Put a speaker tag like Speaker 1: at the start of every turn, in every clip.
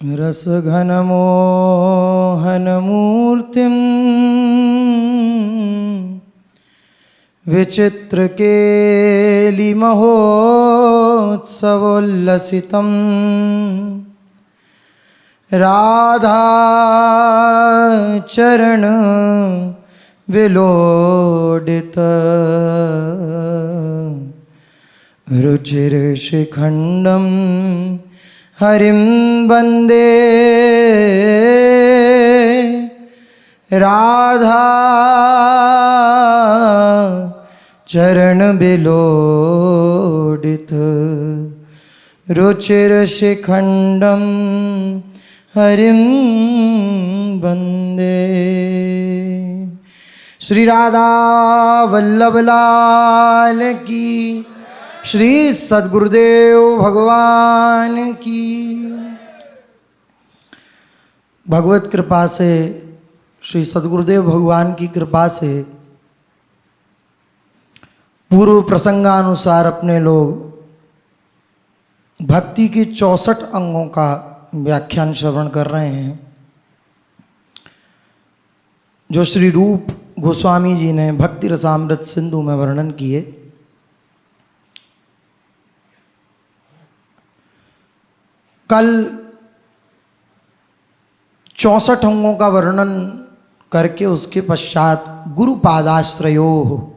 Speaker 1: रसघनमोहनमूर्तिं विचित्रकेलिमहोत्सवोल्लसितं राधाचरण विलोडित रुचिरशिखण्डं हरिं वन्दे राधा चरण विलोडित रुचिरशिखण्डं हरिं वन्दे। श्री राधा वल्लभ लाल की, श्री सद्गुरुदेव भगवान की। भगवत कृपा से, श्री सद्गुरुदेव भगवान की कृपा से पूर्व प्रसंगानुसार अपने लोग भक्ति की 64 अंगों का व्याख्यान श्रवण कर रहे हैं, जो श्री रूप गोस्वामी जी ने भक्ति रसामृत सिंधु में वर्णन किए। कल 64 अंगों का वर्णन करके उसके पश्चात गुरुपादाश्रयो,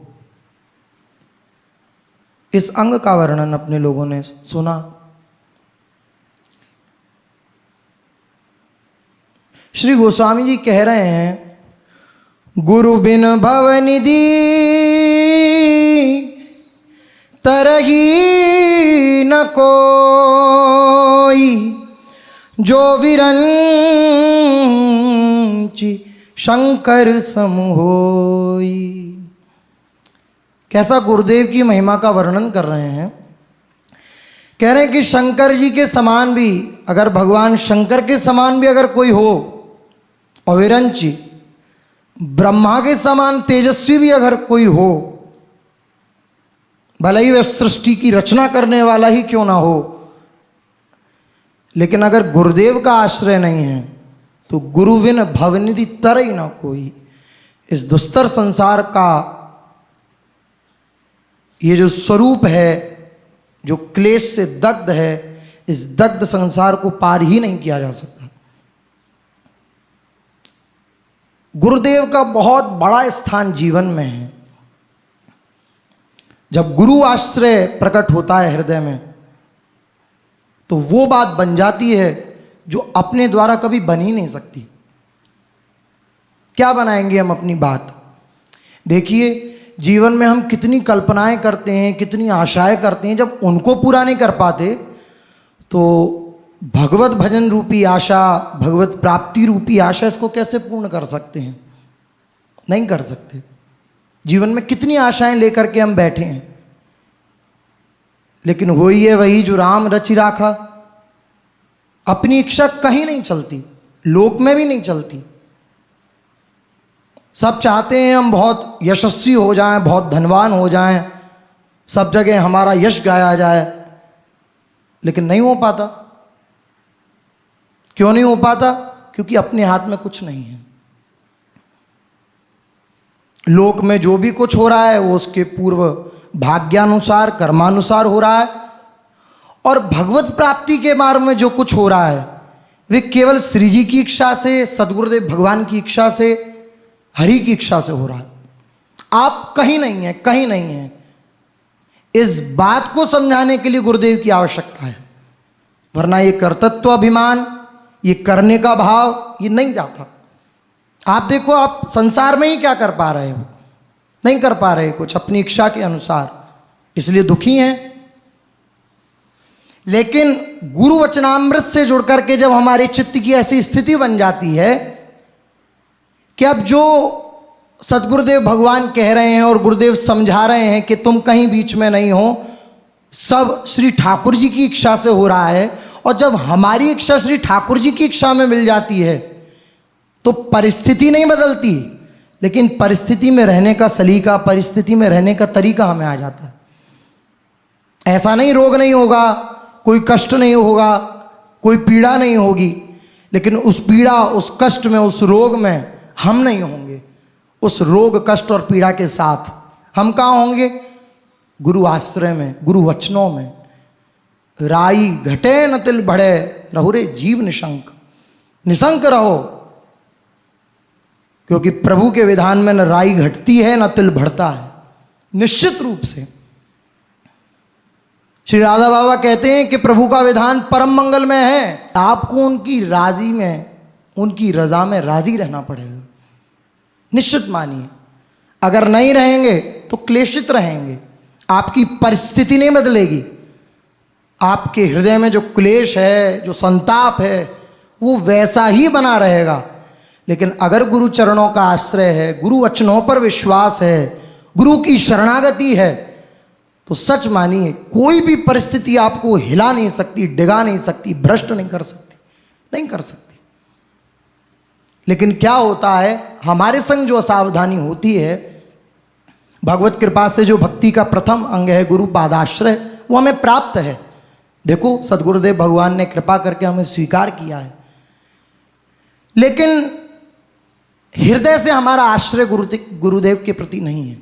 Speaker 1: इस अंग का वर्णन अपने लोगों ने सुना। श्री गोस्वामी जी कह रहे हैं, गुरु बिन भवनिधि तरही न कोई, जो विरंचि शंकर समहोई। कैसा गुरुदेव की महिमा का वर्णन कर रहे हैं। कह रहे हैं कि शंकर जी के समान भी, अगर भगवान शंकर के समान भी अगर कोई हो, और विरंचि ब्रह्मा के समान तेजस्वी भी अगर कोई हो, भले ही वह सृष्टि की रचना करने वाला ही क्यों ना हो, लेकिन अगर गुरुदेव का आश्रय नहीं है तो गुरु बिन भवनिधि तरई ना कोई। इस दुस्तर संसार का ये जो स्वरूप है, जो क्लेश से दग्ध है, इस दग्ध संसार को पार ही नहीं किया जा सकता। गुरुदेव का बहुत बड़ा स्थान जीवन में है। जब गुरु आश्रय प्रकट होता है हृदय में, तो वो बात बन जाती है जो अपने द्वारा कभी बन ही नहीं सकती। क्या बनाएंगे हम अपनी बात? देखिए, जीवन में हम कितनी कल्पनाएं करते हैं, कितनी आशाएं करते हैं, जब उनको पूरा नहीं कर पाते तो भगवत भजन रूपी आशा, भगवत प्राप्ति रूपी आशा, इसको कैसे पूर्ण कर सकते हैं? नहीं कर सकते। जीवन में कितनी आशाएं लेकर के हम बैठे हैं, लेकिन वही है वही जो राम रचि राखा। अपनी इच्छा कहीं नहीं चलती, लोक में भी नहीं चलती। सब चाहते हैं हम बहुत यशस्वी हो जाएं, बहुत धनवान हो जाएं, सब जगह हमारा यश गाया जाए, लेकिन नहीं हो पाता। क्यों नहीं हो पाता? क्योंकि अपने हाथ में कुछ नहीं है। लोक में जो भी कुछ हो रहा है वो उसके पूर्व भाग्यानुसार, कर्मानुसार हो रहा है, और भगवत प्राप्ति के मार्ग में जो कुछ हो रहा है वे केवल श्री जी की इच्छा से, सद्गुरुदेव भगवान की इच्छा से, हरि की इच्छा से हो रहा है। आप कहीं नहीं है, कहीं नहीं है। इस बात को समझाने के लिए गुरुदेव की आवश्यकता है, वरना ये कर्तृत्व अभिमान, ये करने का भाव, ये नहीं जाता। आप देखो, आप संसार में ही क्या कर पा रहे हो? नहीं कर पा रहे कुछ अपनी इच्छा के अनुसार, इसलिए दुखी हैं। लेकिन गुरु वचनामृत से जुड़ करके जब हमारे चित्त की ऐसी स्थिति बन जाती है कि अब जो सद्गुरुदेव भगवान कह रहे हैं और गुरुदेव समझा रहे हैं कि तुम कहीं बीच में नहीं हो, सब श्री ठाकुर जी की इच्छा से हो रहा है, और जब हमारी इच्छा श्री ठाकुर जी की इच्छा में मिल जाती है तो परिस्थिति नहीं बदलती, लेकिन परिस्थिति में रहने का सलीका, परिस्थिति में रहने का तरीका हमें आ जाता है। ऐसा नहीं रोग नहीं होगा, कोई कष्ट नहीं होगा, कोई पीड़ा नहीं होगी, लेकिन उस पीड़ा, उस कष्ट में, उस रोग में हम नहीं होंगे। उस रोग, कष्ट और पीड़ा के साथ हम कहाँ होंगे? गुरु आश्रय में, गुरु वचनों में। राई घटे न तिल बढ़े, रहो रे जीव निशंक। निशंक रहो, क्योंकि प्रभु के विधान में न राई घटती है न तिल बढ़ता है, निश्चित रूप से। श्री राधा बाबा कहते हैं कि प्रभु का विधान परम मंगल में है। आपको उनकी राजी में, उनकी रजा में राजी रहना पड़ेगा, निश्चित मानिए। अगर नहीं रहेंगे तो क्लेशित रहेंगे, आपकी परिस्थिति नहीं बदलेगी। आपके हृदय में जो क्लेश है, जो संताप है, वो वैसा ही बना रहेगा। लेकिन अगर गुरु चरणों का आश्रय है, गुरु वचनों पर विश्वास है, गुरु की शरणागति है, तो सच मानिए कोई भी परिस्थिति आपको हिला नहीं सकती, डिगा नहीं सकती, भ्रष्ट नहीं कर सकती, नहीं कर सकती। लेकिन क्या होता है, हमारे संग जो असावधानी होती है, भगवत कृपा से जो भक्ति का प्रथम अंग है गुरु पादाश्रय, वो हमें प्राप्त है। देखो सद्गुरुदेव भगवान ने कृपा करके हमें स्वीकार किया है, लेकिन हृदय से हमारा आश्रय गुरुदेव के प्रति नहीं है।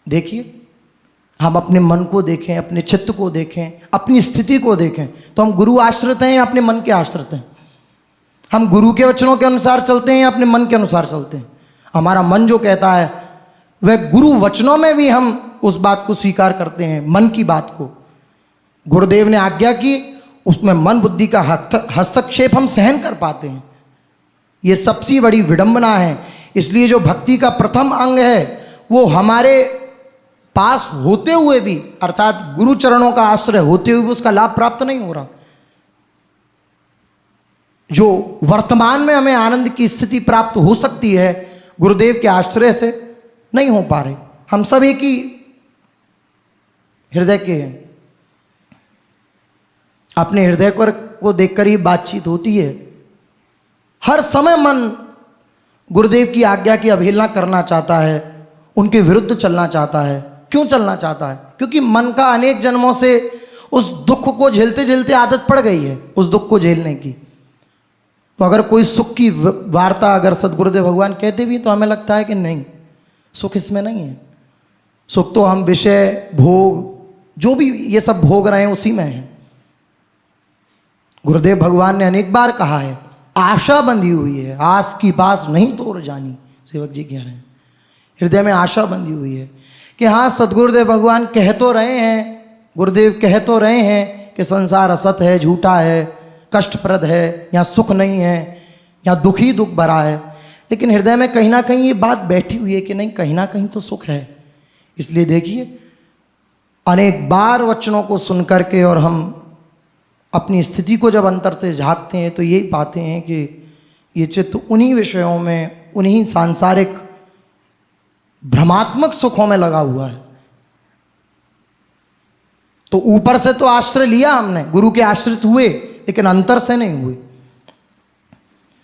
Speaker 1: देखिए, हम अपने मन को देखें, अपने चित्त को देखें, अपनी स्थिति को देखें, तो हम गुरु आश्रित हैं या अपने मन के आश्रित हैं? हम गुरु के वचनों के अनुसार चलते हैं या अपने मन के अनुसार चलते हैं? हमारा मन जो कहता है वह गुरु वचनों में भी हम उस बात को स्वीकार करते हैं, मन की बात को। गुरुदेव ने आज्ञा की, उसमें मन बुद्धि का हस्तक्षेप हम सहन कर पाते हैं। ये सबसे बड़ी विडंबना है। इसलिए जो भक्ति का प्रथम अंग है वो हमारे पास होते हुए भी, अर्थात गुरु चरणों का आश्रय होते हुए भी उसका लाभ प्राप्त नहीं हो रहा। जो वर्तमान में हमें आनंद की स्थिति प्राप्त हो सकती है, गुरुदेव के आश्रय से नहीं हो पा रहे। हम सब एक ही हृदय के हैं, अपने हृदय को देखकर ही बातचीत होती है। हर समय मन गुरुदेव की आज्ञा की अवहेलना करना चाहता है, उनके विरुद्ध चलना चाहता है। क्यों चलना चाहता है? क्योंकि मन का अनेक जन्मों से उस दुख को झेलते झेलते आदत पड़ गई है, उस दुख को झेलने की। तो अगर कोई सुख की वार्ता अगर सद्गुरुदेव भगवान कहते भी, तो हमें लगता है कि नहीं, सुख इसमें नहीं है। सुख तो हम विषय, भोग, जो भी ये सब भोग रहे हैं उसी में है। गुरुदेव भगवान ने अनेक बार कहा है, आशा बंधी हुई है, आस की पास नहीं तोड़ जानी। सेवक जी कह रहे हैं, हृदय में आशा बंधी हुई है कि हाँ, सद्गुरुदेव भगवान कह तो रहे हैं, गुरुदेव कह तो रहे हैं कि संसार असत है, झूठा है, कष्टप्रद है, यहाँ सुख नहीं है, यहाँ दुख ही दुख भरा है। लेकिन हृदय में कहीं ना कहीं ये बात बैठी हुई है कि नहीं, कहीं ना कहीं तो सुख है। इसलिए देखिए, अनेक बार वचनों को सुन करके और हम अपनी स्थिति को जब अंतर से झांकते हैं, तो यही पाते हैं कि ये चित्त उन्हीं विषयों में, उन्हीं सांसारिक भ्रमात्मक सुखों में लगा हुआ है। तो ऊपर से तो आश्रय लिया हमने, गुरु के आश्रित हुए, लेकिन अंतर से नहीं हुए।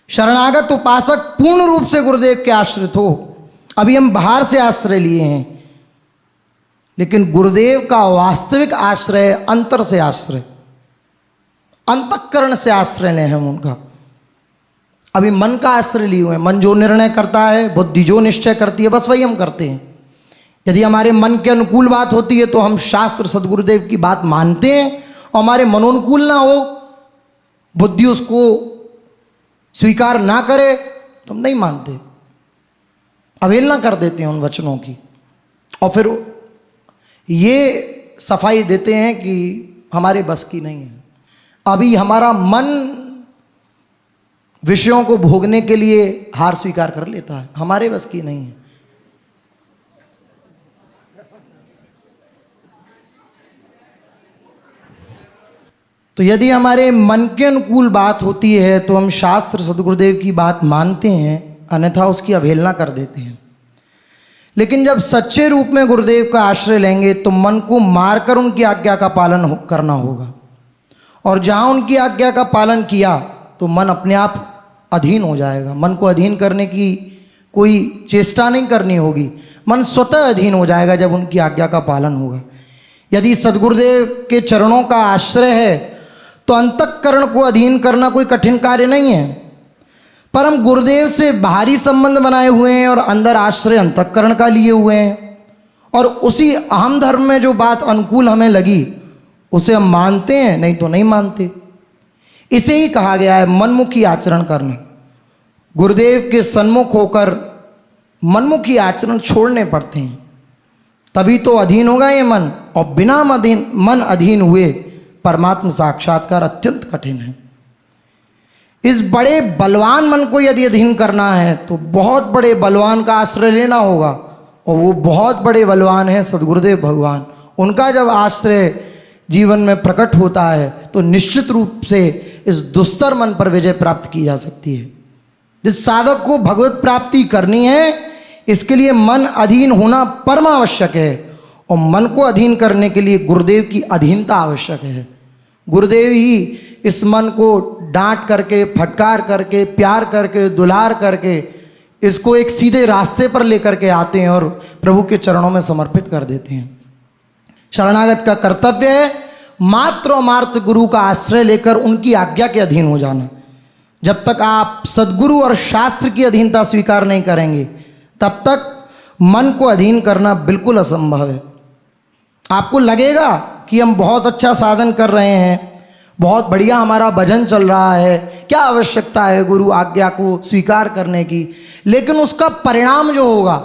Speaker 1: शरणागत उपासक पूर्ण रूप से गुरुदेव के आश्रित हो। अभी हम बाहर से आश्रय लिए हैं, लेकिन गुरुदेव का वास्तविक आश्रय अंतर से आश्रय, अंतःकरण से आश्रय ले हम उनका। अभी मन का आश्रय लिए हुए हैं। मन जो निर्णय करता है, बुद्धि जो निश्चय करती है, बस वही हम करते हैं। यदि हमारे मन के अनुकूल बात होती है तो हम शास्त्र सद्गुरुदेव की बात मानते हैं, और हमारे मनोनुकूल ना हो, बुद्धि उसको स्वीकार ना करे, तो हम नहीं मानते, अवहेलना कर देते हैं उन वचनों की। और फिर ये सफाई देते हैं कि हमारे बस की नहीं है। अभी हमारा मन विषयों को भोगने के लिए हार स्वीकार कर लेता है, हमारे बस की नहीं है। तो यदि हमारे मन के अनुकूल बात होती है तो हम शास्त्र सद्गुरुदेव की बात मानते हैं, अन्यथा उसकी अवहेलना कर देते हैं। लेकिन जब सच्चे रूप में गुरुदेव का आश्रय लेंगे तो मन को मारकर उनकी आज्ञा का पालन करना होगा। और जहाँ उनकी आज्ञा का पालन किया तो मन अपने आप अधीन हो जाएगा। मन को अधीन करने की कोई चेष्टा नहीं करनी होगी, मन स्वतः अधीन हो जाएगा जब उनकी आज्ञा का पालन होगा। यदि सद्गुरुदेव के चरणों का आश्रय है तो अंतःकरण को अधीन करना कोई कठिन कार्य नहीं है, पर हम गुरुदेव से बाहरी संबंध बनाए हुए हैं और अंदर आश्रय अंतःकरण का लिए हुए हैं, और उसी अहम धर्म में जो बात अनुकूल हमें लगी उसे हम मानते हैं, नहीं तो नहीं मानते। इसे ही कहा गया है मनमुखी आचरण करना। गुरुदेव के सन्मुख होकर मनमुखी आचरण छोड़ने पड़ते हैं, तभी तो अधीन होगा ये मन, और बिना मन अधीन हुए परमात्म साक्षात्कार अत्यंत कठिन है। इस बड़े बलवान मन को यदि अधीन करना है तो बहुत बड़े बलवान का आश्रय लेना होगा, और वो बहुत बड़े बलवान हैं सद्गुरुदेव भगवान। उनका जब आश्रय जीवन में प्रकट होता है तो निश्चित रूप से इस दुस्तर मन पर विजय प्राप्त की जा सकती है। जिस साधक को भगवत प्राप्ति करनी है, इसके लिए मन अधीन होना परम आवश्यक है, और मन को अधीन करने के लिए गुरुदेव की अधीनता आवश्यक है। गुरुदेव ही इस मन को डांट करके, फटकार करके, प्यार करके, दुलार करके इसको एक सीधे रास्ते पर लेकर के आते हैं और प्रभु के चरणों में समर्पित कर देते हैं। शरणागत का कर्तव्य है मात्र और मात्र गुरु का आश्रय लेकर उनकी आज्ञा के अधीन हो जाना। जब तक आप सद्गुरु और शास्त्र की अधीनता स्वीकार नहीं करेंगे, तब तक मन को अधीन करना बिल्कुल असंभव है। आपको लगेगा कि हम बहुत अच्छा साधन कर रहे हैं, बहुत बढ़िया हमारा भजन चल रहा है, क्या आवश्यकता है गुरु आज्ञा को स्वीकार करने की, लेकिन उसका परिणाम जो होगा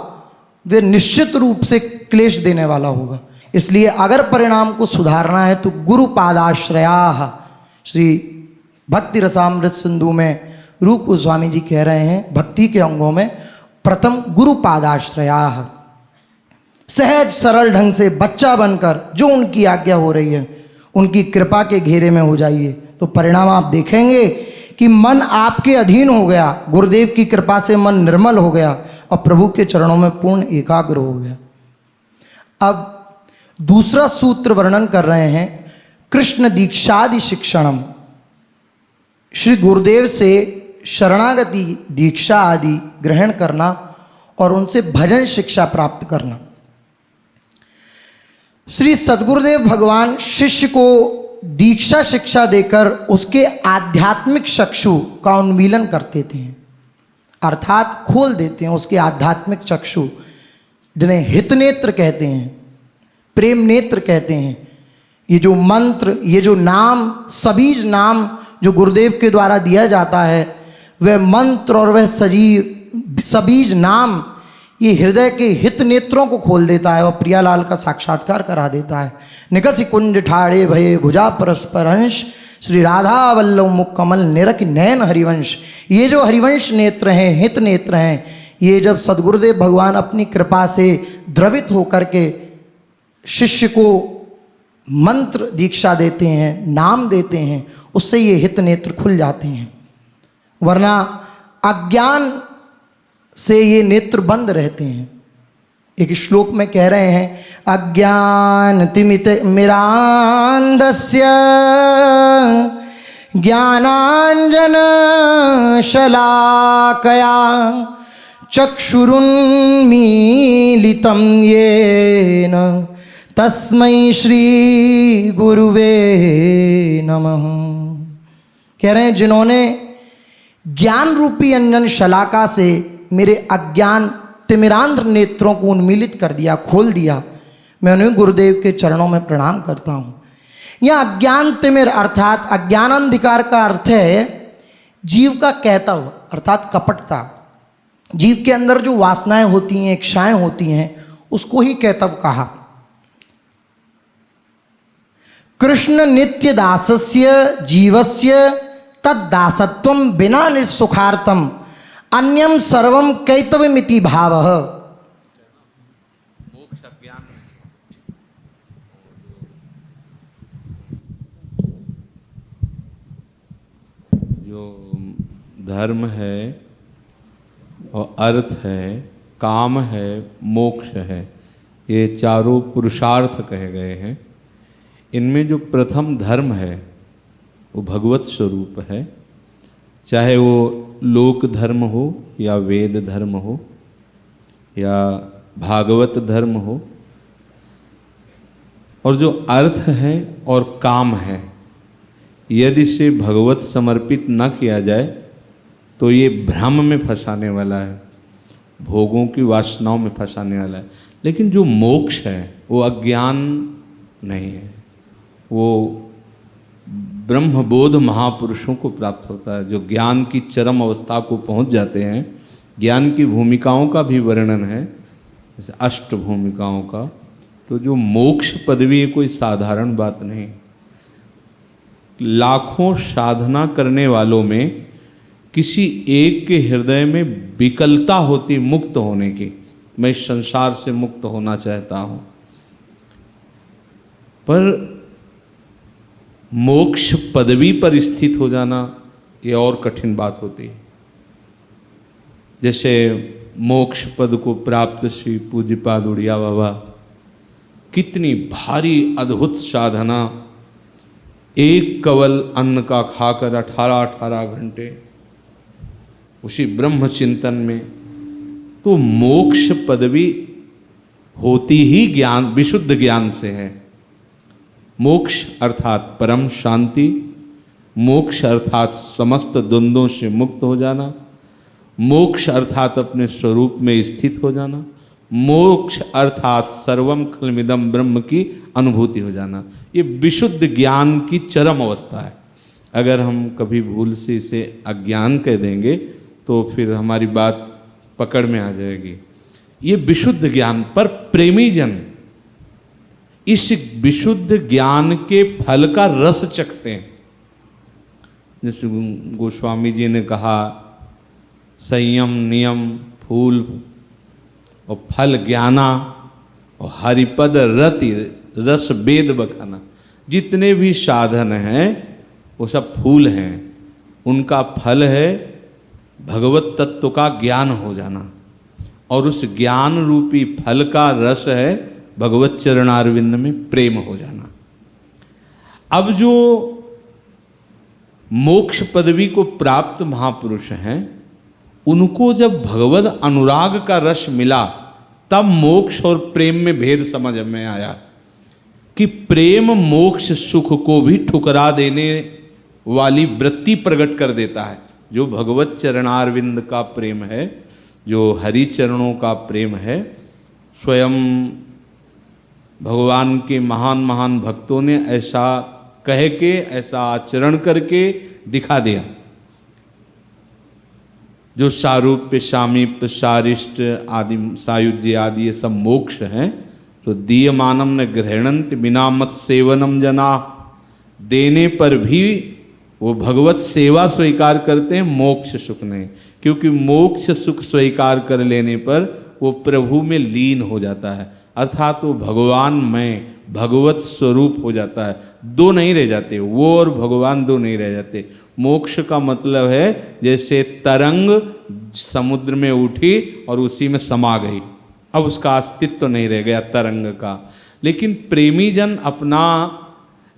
Speaker 1: वे निश्चित रूप से क्लेश देने वाला होगा। इसलिए अगर परिणाम को सुधारना है तो गुरु पादाश्रया, श्री भक्ति रसामृत सिंधु में रूप गोस्वामी जी कह रहे हैं, भक्ति के अंगों में प्रथम गुरु पादाश्रया, सहज सरल ढंग से बच्चा बनकर जो उनकी आज्ञा हो रही है उनकी कृपा के घेरे में हो जाइए, तो परिणाम आप देखेंगे कि मन आपके अधीन हो गया, गुरुदेव की कृपा से मन निर्मल हो गया और प्रभु के चरणों में पूर्ण एकाग्र हो गया। अब दूसरा सूत्र वर्णन कर रहे हैं, कृष्ण दीक्षादि शिक्षणम, श्री गुरुदेव से शरणागति दीक्षा आदि ग्रहण करना और उनसे भजन शिक्षा प्राप्त करना। श्री सद्गुरुदेव भगवान शिष्य को दीक्षा शिक्षा देकर उसके आध्यात्मिक चक्षु का उन्मीलन करते थे, अर्थात खोल देते हैं उसके आध्यात्मिक चक्षु, जिन्हें हित नेत्र कहते हैं, प्रेम नेत्र कहते हैं। ये जो मंत्र, ये जो नाम, सबीज नाम जो गुरुदेव के द्वारा दिया जाता है, वह मंत्र और वह सबीज नाम ये हृदय के हित नेत्रों को खोल देता है और प्रियालाल का साक्षात्कार करा देता है। निकसि कुंज ठाड़े भये भुजा परस्पर अंश, श्री राधा वल्लभ मुख कमल निरख नयन हरिवंश। ये जो हरिवंश नेत्र हैं, हित नेत्र हैं, ये जब सद्गुरुदेव भगवान अपनी कृपा से द्रवित होकर के शिष्य को मंत्र दीक्षा देते हैं, नाम देते हैं, उससे ये हित नेत्र खुल जाते हैं, वरना अज्ञान से ये नेत्र बंद रहते हैं। एक श्लोक में कह रहे हैं, अज्ञान तिमित मिरांधस्य ज्ञानांजन शलाकया चक्षुरुन्मीलितं येन तस्मै श्री गुरुवे नमः। कह रहे हैं, जिन्होंने ज्ञान रूपी अंजन शलाका से मेरे अज्ञान तिमिरांध्र नेत्रों को उन्मीलित कर दिया, खोल दिया, मैं उन्हें गुरुदेव के चरणों में प्रणाम करता हूँ। यह अज्ञान तिमिर अर्थात अज्ञानांधिकार का अर्थ है जीव का कहता हुआ, अर्थात कपटता। जीव के अंदर जो वासनाएं होती हैं, इच्छाएं होती हैं, उसको ही कहतव कहा। कृष्ण नित्य दासस्य जीवस्य तद्दासत्वम बिना निस्सुखार्थम अन्यम सर्वम कैतवमिति भावः।
Speaker 2: जो धर्म है और अर्थ है, काम है, मोक्ष है, ये चारों पुरुषार्थ कहे गए हैं। इनमें जो प्रथम धर्म है वो भगवत स्वरूप है, चाहे वो लोक धर्म हो या वेद धर्म हो या भागवत धर्म हो। और जो अर्थ है और काम है, यदि इसे भगवत समर्पित न किया जाए तो ये भ्रम में फंसाने वाला है, भोगों की वासनाओं में फंसाने वाला है। लेकिन जो मोक्ष है वो अज्ञान नहीं है, वो ब्रह्मबोध महापुरुषों को प्राप्त होता है, जो ज्ञान की चरम अवस्था को पहुंच जाते हैं। ज्ञान की भूमिकाओं का भी वर्णन है, जैसे अष्ट भूमिकाओं का। तो जो मोक्ष पदवी है कोई साधारण बात नहीं। लाखों साधना करने वालों में किसी एक के हृदय में विकलता होती मुक्त होने की, मैं इस संसार से मुक्त होना चाहता हूँ, पर मोक्ष पदवी पर स्थित हो जाना ये और कठिन बात होती है। जैसे मोक्ष पद को प्राप्त श्री पूज्यपाद उड़िया बाबा, कितनी भारी अद्भुत साधना, एक कवल अन्न का खाकर 18 घंटे उसी ब्रह्म चिंतन में। तो मोक्ष पदवी होती ही ज्ञान, विशुद्ध ज्ञान से है। मोक्ष अर्थात परम शांति, मोक्ष अर्थात समस्त द्वंद्वों से मुक्त हो जाना, मोक्ष अर्थात अपने स्वरूप में स्थित हो जाना, मोक्ष अर्थात सर्वम खलमिदम ब्रह्म की अनुभूति हो जाना। ये विशुद्ध ज्ञान की चरम अवस्था है। अगर हम कभी भूल से इसे अज्ञान कह देंगे तो फिर हमारी बात पकड़ में आ जाएगी। ये विशुद्ध ज्ञान पर प्रेमी जन इस विशुद्ध ज्ञान के फल का रस चखते हैं। जैसे गोस्वामी जी ने कहा, संयम नियम फूल और फल ज्ञाना और हरिपद रति रस वेद बखाना। जितने भी साधन हैं वो सब फूल हैं, उनका फल है भगवत तत्व का ज्ञान हो जाना, और उस ज्ञान रूपी फल का रस है भगवत चरणारविंद में प्रेम हो जाना। अब जो मोक्ष पदवी को प्राप्त महापुरुष हैं, उनको जब भगवत अनुराग का रस मिला तब मोक्ष और प्रेम में भेद समझ में आया कि प्रेम मोक्ष सुख को भी ठुकरा देने वाली वृत्ति प्रकट कर देता है। जो भगवत चरणारविंद का प्रेम है, जो हरि चरणों का प्रेम है, स्वयं भगवान के महान महान भक्तों ने ऐसा कह के, ऐसा आचरण करके दिखा दिया। जो सारूप्य सामीप्य सारिष्ट आदि सायुज्य आदि ये सब मोक्ष हैं, तो दीयमानम न गृहणंत बिना मत सेवनम जना, देने पर भी वो भगवत सेवा स्वीकार करते हैं, मोक्ष सुख नहीं। क्योंकि मोक्ष सुख स्वीकार कर लेने पर वो प्रभु में लीन हो जाता है, अर्थात वो भगवान में भगवत स्वरूप हो जाता है। दो नहीं रह जाते, वो और भगवान दो नहीं रह जाते। मोक्ष का मतलब है जैसे तरंग समुद्र में उठी और उसी में समा गई, अब उसका अस्तित्व तो नहीं रह गया तरंग का। लेकिन प्रेमी जन अपना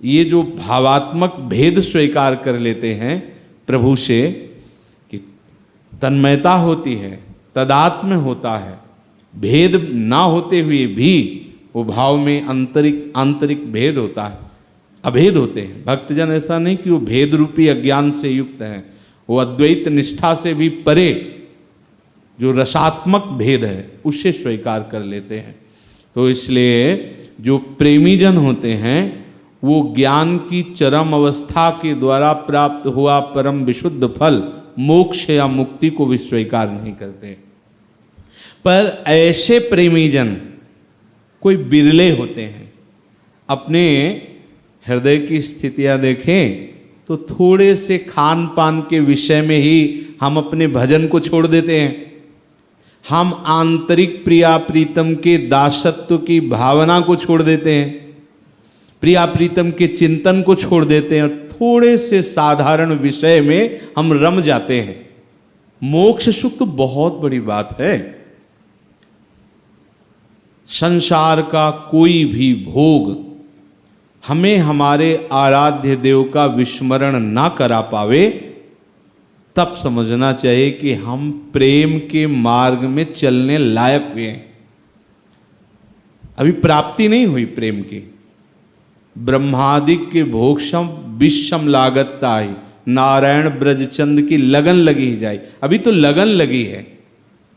Speaker 2: ये जो भावात्मक भेद स्वीकार कर लेते हैं प्रभु से, कि तन्मयता होती है, तदात्म्य होता है, भेद ना होते हुए भी वो भाव में आंतरिक भेद होता है, अभेद होते हैं। भक्तजन ऐसा नहीं कि वो भेद रूपी अज्ञान से युक्त हैं, वो अद्वैत निष्ठा से भी परे जो रसात्मक भेद है उसे स्वीकार कर लेते हैं। तो इसलिए जो प्रेमी जन होते हैं वो ज्ञान की चरम अवस्था के द्वारा प्राप्त हुआ परम विशुद्ध फल मोक्ष या मुक्ति को भी स्वीकार नहीं करते। पर ऐसे प्रेमी जन कोई बिरले होते हैं। अपने हृदय की स्थितियां देखें तो थोड़े से खान पान के विषय में ही हम अपने भजन को छोड़ देते हैं। हम आंतरिक प्रिया प्रीतम के दासत्व की भावना को छोड़ देते हैं, प्रिया प्रीतम के चिंतन को छोड़ देते हैं, थोड़े से साधारण विषय में हम रम जाते हैं। मोक्ष सुख तो बहुत बड़ी बात है। संसार का कोई भी भोग हमें हमारे आराध्य देव का विस्मरण ना करा पावे, तब समझना चाहिए कि हम प्रेम के मार्ग में चलने लायक हुए हैं। अभी प्राप्ति नहीं हुई प्रेम की, ब्रह्मादिक के भोक्षम विषम लागत ताई, नारायण ब्रजचंद की लगन लगी जाए। अभी तो लगन लगी है।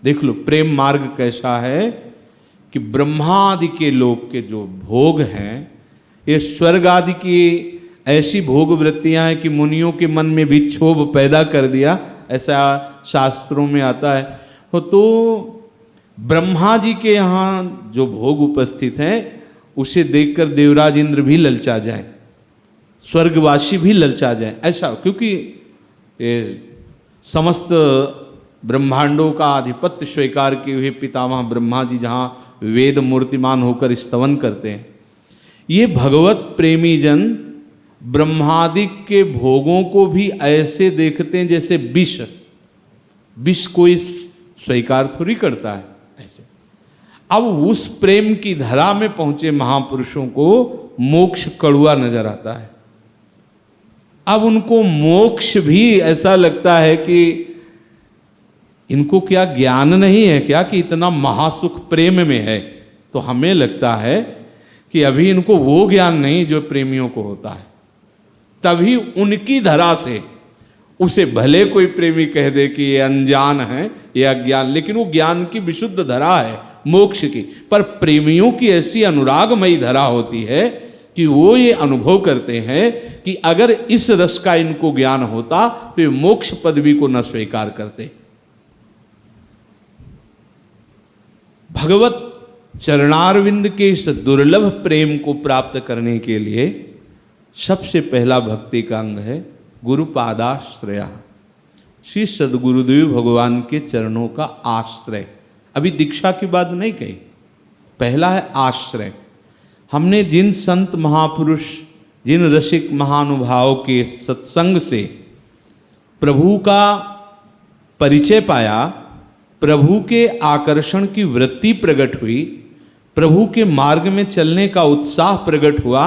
Speaker 2: देख लो प्रेम मार्ग कैसा है कि ब्रह्मादि के लोक के जो भोग हैं, ये स्वर्ग आदि की ऐसी भोग वृत्तियां हैं कि मुनियों के मन में भी क्षोभ पैदा कर दिया, ऐसा शास्त्रों में आता है। तो ब्रह्मा जी के यहाँ जो भोग उपस्थित हैं उसे देखकर देवराज इंद्र भी ललचा जाए, स्वर्गवासी भी ललचा जाए, ऐसा। क्योंकि ये समस्त ब्रह्मांडों का आधिपत्य स्वीकार किए हुए पितामह ब्रह्मा जी जहाँ वेद मूर्तिमान होकर स्तवन करते हैं, ये भगवत प्रेमी जन ब्रह्मादिक के भोगों को भी ऐसे देखते हैं जैसे विष। विष कोई स्वीकार थोड़ी करता है ऐसे। अब उस प्रेम की धरा में पहुंचे महापुरुषों को मोक्ष कड़ुआ नजर आता है। अब उनको मोक्ष भी ऐसा लगता है कि इनको क्या ज्ञान नहीं है क्या कि इतना महासुख प्रेम में है। तो हमें लगता है कि अभी इनको वो ज्ञान नहीं जो प्रेमियों को होता है। तभी उनकी धरा से उसे भले कोई प्रेमी कह दे कि ये अनजान है, ये अज्ञान, लेकिन वो ज्ञान की विशुद्ध धरा है मोक्ष की। पर प्रेमियों की ऐसी अनुरागमयी धरा होती है कि वो ये अनुभव करते हैं कि अगर इस रस का इनको ज्ञान होता तो ये मोक्ष पदवी को न स्वीकार करते। भगवत चरणारविंद के इस दुर्लभ प्रेम को प्राप्त करने के लिए सबसे पहला भक्ति का अंग है गुरुपादाश्रया, श्री सद्गुरुदेव भगवान के चरणों का आश्रय। अभी दीक्षा की बात नहीं कही, पहला है आश्रय। हमने जिन संत महापुरुष, जिन रसिक महानुभाव के सत्संग से प्रभु का परिचय पाया, प्रभु के आकर्षण की वृत्ति प्रकट हुई, प्रभु के मार्ग में चलने का उत्साह प्रकट हुआ,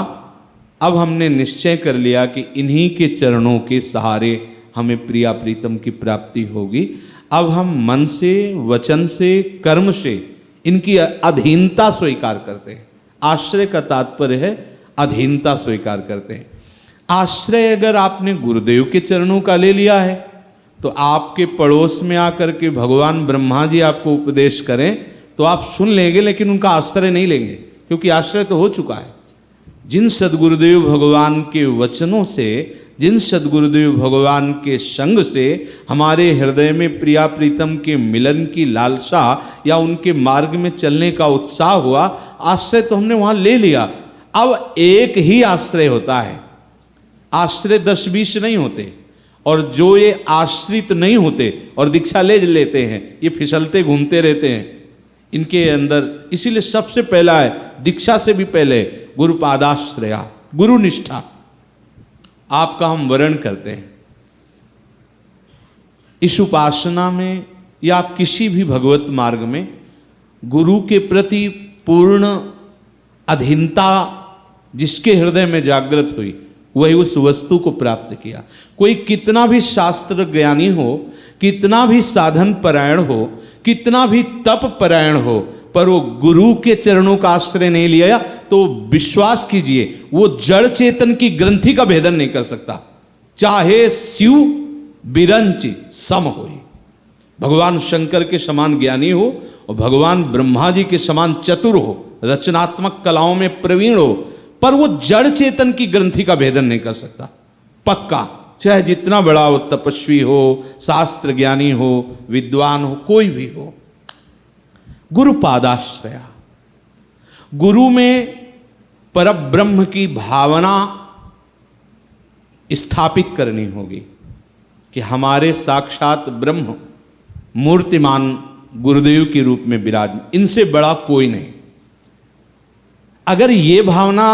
Speaker 2: अब हमने निश्चय कर लिया कि इन्हीं के चरणों के सहारे हमें प्रिया प्रीतम की प्राप्ति होगी। अब हम मन से, वचन से, कर्म से इनकी अधीनता स्वीकार करते हैं। आश्रय का तात्पर्य है अधीनता स्वीकार करते हैं। आश्रय अगर आपने गुरुदेव के चरणों का ले लिया है तो आपके पड़ोस में आकर के भगवान ब्रह्मा जी आपको उपदेश करें तो आप सुन लेंगे, लेकिन उनका आश्रय नहीं लेंगे, क्योंकि आश्रय तो हो चुका है। जिन सद्गुरुदेव भगवान के वचनों से, जिन सद्गुरुदेव भगवान के संग से हमारे हृदय में प्रिया प्रीतम के मिलन की लालसा या उनके मार्ग में चलने का उत्साह हुआ, आश्रय तो हमने वहाँ ले लिया। अब एक ही आश्रय होता है, आश्रय 10-20 नहीं होते। और जो ये आश्रित नहीं होते और दीक्षा ले लेते हैं, ये फिसलते घूमते रहते हैं इनके अंदर। इसीलिए सबसे पहला है, दीक्षा से भी पहले, गुरुपादाश्रया, गुरु निष्ठा। आपका हम वर्ण करते हैं इस उपासना में या किसी भी भगवत मार्ग में गुरु के प्रति पूर्ण अधीनता जिसके हृदय में जागृत हुई, वही उस वस्तु को प्राप्त किया। कोई कितना भी शास्त्र ज्ञानी हो, कितना भी साधन परायण हो, कितना भी तप परायण हो, पर वो गुरु के चरणों का आश्रय नहीं लिया तो विश्वास कीजिए वो जड़ चेतन की ग्रंथि का भेदन नहीं कर सकता, चाहे शिव बिरंच सम होई। भगवान शंकर के समान ज्ञानी हो और भगवान ब्रह्मा जी के समान चतुर हो, रचनात्मक कलाओं में प्रवीण हो, पर वो जड़ चेतन की ग्रंथि का भेदन नहीं कर सकता पक्का। चाहे जितना बड़ा हो, तपस्वी हो, शास्त्र ज्ञानी हो, विद्वान हो, कोई भी हो। गुरुपादाश्रया, गुरु में परब्रह्म की भावना स्थापित करनी होगी कि हमारे साक्षात ब्रह्म मूर्तिमान गुरुदेव के रूप में विराज, इनसे बड़ा कोई नहीं। अगर ये भावना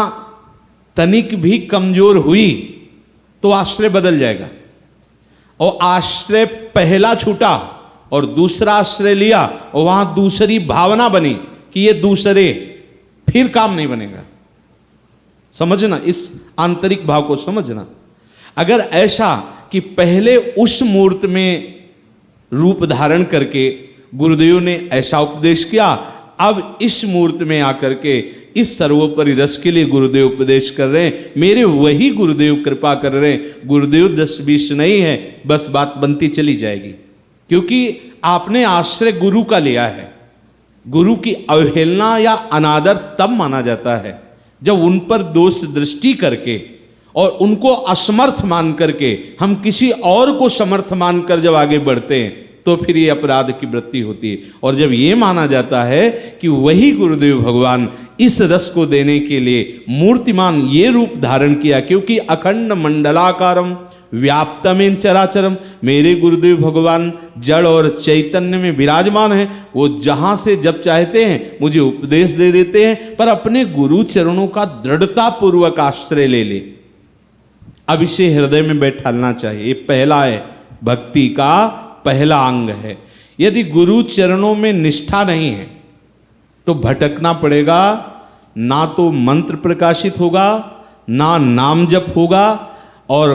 Speaker 2: तनिक भी कमजोर हुई तो आश्रय बदल जाएगा। और आश्रय पहला छूटा और दूसरा आश्रय लिया और वहां दूसरी भावना बनी कि ये दूसरे, फिर काम नहीं बनेगा। समझना, इस आंतरिक भाव को समझना। अगर ऐसा कि पहले उस मूर्त में रूप धारण करके गुरुदेव ने ऐसा उपदेश किया, अब इस मूर्त में आकर के इस सर्वोपरि रस के लिए गुरुदेव उपदेश कर रहे हैं। मेरे वही गुरुदेव कृपा कर रहे हैं। गुरुदेव 10-20 नहीं है, बस बात बनती चली जाएगी, क्योंकि आपने आश्रय गुरु का लिया है। गुरु की अवहेलना या अनादर तब माना जाता है जब उन पर दोष दृष्टि करके और उनको असमर्थ मान करके हम किसी और को समर्थ मानकर जब आगे बढ़ते हैं तो फिर ये अपराध की वृत्ति होती है। और जब ये माना जाता है कि वही गुरुदेव भगवान इस रस को देने के लिए मूर्तिमान ये रूप धारण किया, क्योंकि अखंड मंडलाकारम व्याप्तमेन चराचरम, मेरे गुरुदेव भगवान जड़ और चैतन्य में विराजमान है। वो जहां से जब चाहते हैं मुझे उपदेश दे देते हैं, पर अपने गुरु चरणों का दृढ़ता पूर्वक आश्रय ले ले। अब इसे हृदय में बैठालना चाहिए। ये पहला है, भक्ति का पहला अंग है। यदि गुरु चरणों में निष्ठा नहीं है तो भटकना पड़ेगा, ना तो मंत्र प्रकाशित होगा, ना नाम जप होगा, और